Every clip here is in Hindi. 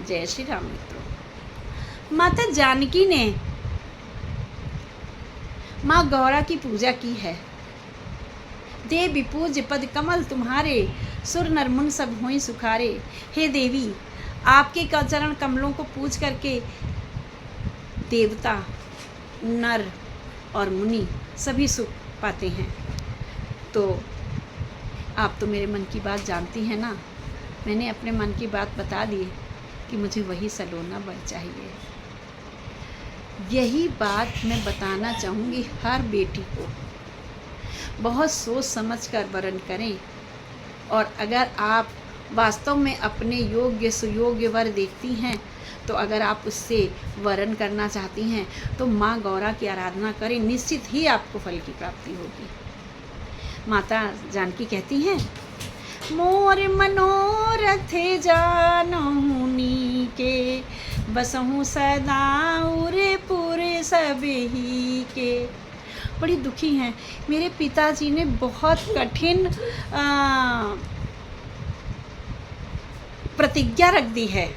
जय श्री राम। मित्रों, माता जानकी ने माँ गौरा की पूजा की है। देवी पूज्य पद कमल तुम्हारे, सुर नर मुन सब होई सुखारे। हे देवी, आपके चरण कमलों को पूज करके देवता, नर और मुनि सभी सुख पाते हैं। तो आप तो मेरे मन की बात जानती हैं ना। मैंने अपने मन की बात बता दी कि मुझे वही सलोना वर चाहिए। यही बात मैं बताना चाहूँगी हर बेटी को। बहुत सोच समझ कर वरण करें, और अगर आप वास्तव में अपने योग्य सुयोग्य वर देखती हैं, तो अगर आप उससे वरण करना चाहती हैं तो माँ गौरा की आराधना करें, निश्चित ही आपको फल की प्राप्ति होगी। माता जानकी कहती हैं, मोर मनोरथ जानहु नीके, बसहु सदा उरे पुरे सबही के। बड़ी दुखी हैं। मेरे पिताजी ने बहुत कठिन प्रतिज्ञा रख दी है,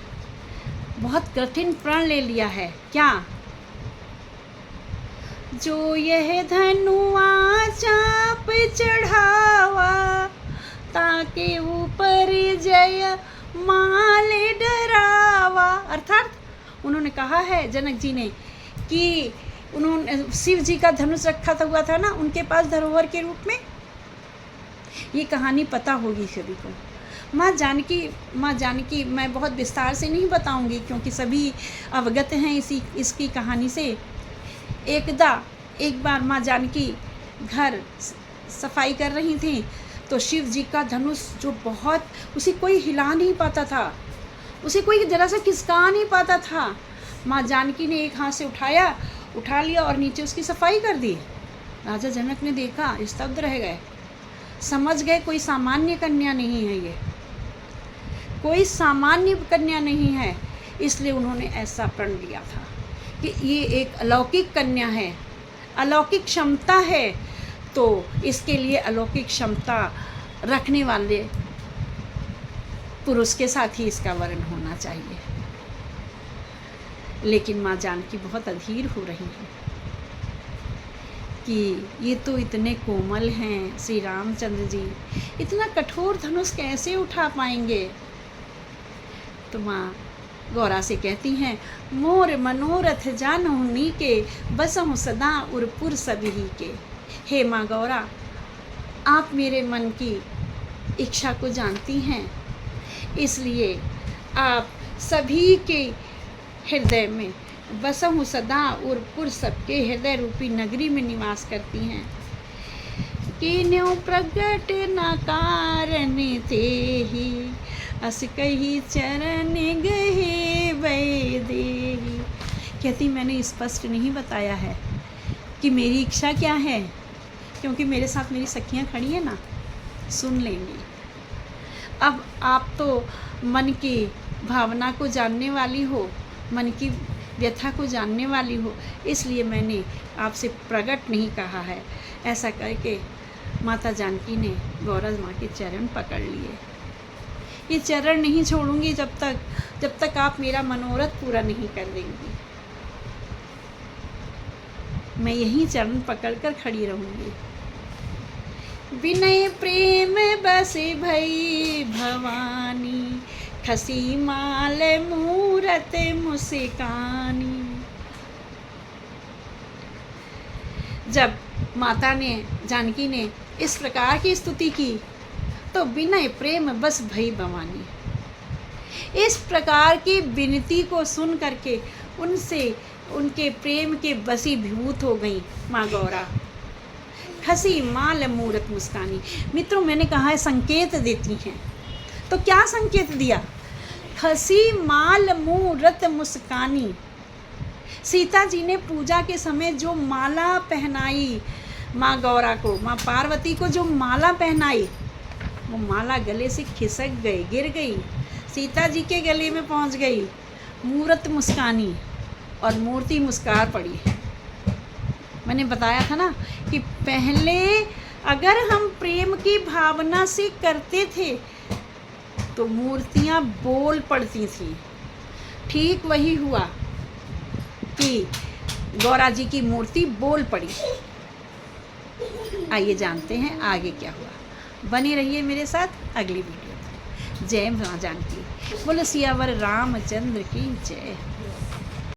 बहुत कठिन प्रण ले लिया है। क्या? जो यह धनुआ चाप चढ़ावा, ताके ऊपर जय माल डरावा। अर्थात उन्होंने कहा है जनक जी ने कि उन्होंने शिव जी का धनुष रखा हुआ था ना उनके पास धरोहर के रूप में। ये कहानी पता होगी सभी को। माँ जानकी मैं बहुत विस्तार से नहीं बताऊंगी, क्योंकि सभी अवगत हैं इसकी कहानी से। एक बार माँ जानकी घर सफाई कर रही थी, तो शिव जी का धनुष जो बहुत, उसे कोई हिला नहीं पाता था, उसे कोई जरा सा खिसका नहीं पाता था। माँ जानकी ने एक हाथ से उठा लिया और नीचे उसकी सफाई कर दी। राजा जनक ने देखा, स्तब्ध रह गए, समझ गए कोई सामान्य कन्या नहीं है, ये कोई सामान्य कन्या नहीं है। इसलिए उन्होंने ऐसा प्रण लिया था कि ये एक अलौकिक कन्या है, अलौकिक क्षमता है, तो इसके लिए अलौकिक क्षमता रखने वाले पुरुष के साथ ही इसका वरण होना चाहिए। लेकिन माँ जानकी बहुत अधीर हो रही हैं कि ये तो इतने कोमल हैं, श्री रामचंद्र जी इतना कठोर धनुष कैसे उठा पाएंगे। तो माँ गौरा से कहती हैं, मोर मनोरथ जानहु नीके, बसहु सदा उरपुर सबही के। हे माँ गौरा, आप मेरे मन की इच्छा को जानती हैं, इसलिए आप सभी के हृदय में बसहु सदा उरपुर सबके हृदय रूपी नगरी में निवास करती हैं। कीन्यों प्रगट न कारण ते ही, अस कही चरण गहे वैदेही। कहती, मैंने स्पष्ट नहीं बताया है कि मेरी इच्छा क्या है, क्योंकि मेरे साथ मेरी सखियाँ खड़ी हैं ना, सुन लेंगी। अब आप तो मन की भावना को जानने वाली हो, मन की व्यथा को जानने वाली हो, इसलिए मैंने आपसे प्रकट नहीं कहा है। ऐसा करके माता जानकी ने गौरा माँ के चरण पकड़ लिए। ये चरण नहीं छोड़ूंगी जब तक आप मेरा मनोरथ पूरा नहीं कर देंगी। मैं यही चरण पकड़कर खड़ी रहूंगी। विनय प्रेम बसे भई भवानी, खसी माल मूरत मुस्कानी। जब माता ने जानकी ने इस प्रकार की स्तुति की, तो विनय प्रेम बस भई भवानी, इस प्रकार की विनती को सुन करके उनसे उनके प्रेम के वशीभूत हो गई माँ गौरा। खसी माल मूरत मुस्कानी। मित्रों, मैंने कहा है संकेत देती हैं, तो क्या संकेत दिया? खसी माल मूरत मुस्कानी। सीता जी ने पूजा के समय जो माला पहनाई माँ गौरा को, माँ पार्वती को जो माला पहनाई, वो माला गले से खिसक गई, गिर गई, सीता जी के गले में पहुंच गई। मूरत मुस्कानी, और मूर्ति मुस्कार पड़ी है। मैंने बताया था ना कि पहले अगर हम प्रेम की भावना से करते थे तो मूर्तियाँ बोल पड़ती थी, ठीक वही हुआ कि गौरा जी की मूर्ति बोल पड़ी। आइए जानते हैं आगे क्या हुआ। बने रहिए मेरे साथ अगली वीडियो तक। जय मां जानकी। बोलो सियावर रामचंद्र की जय।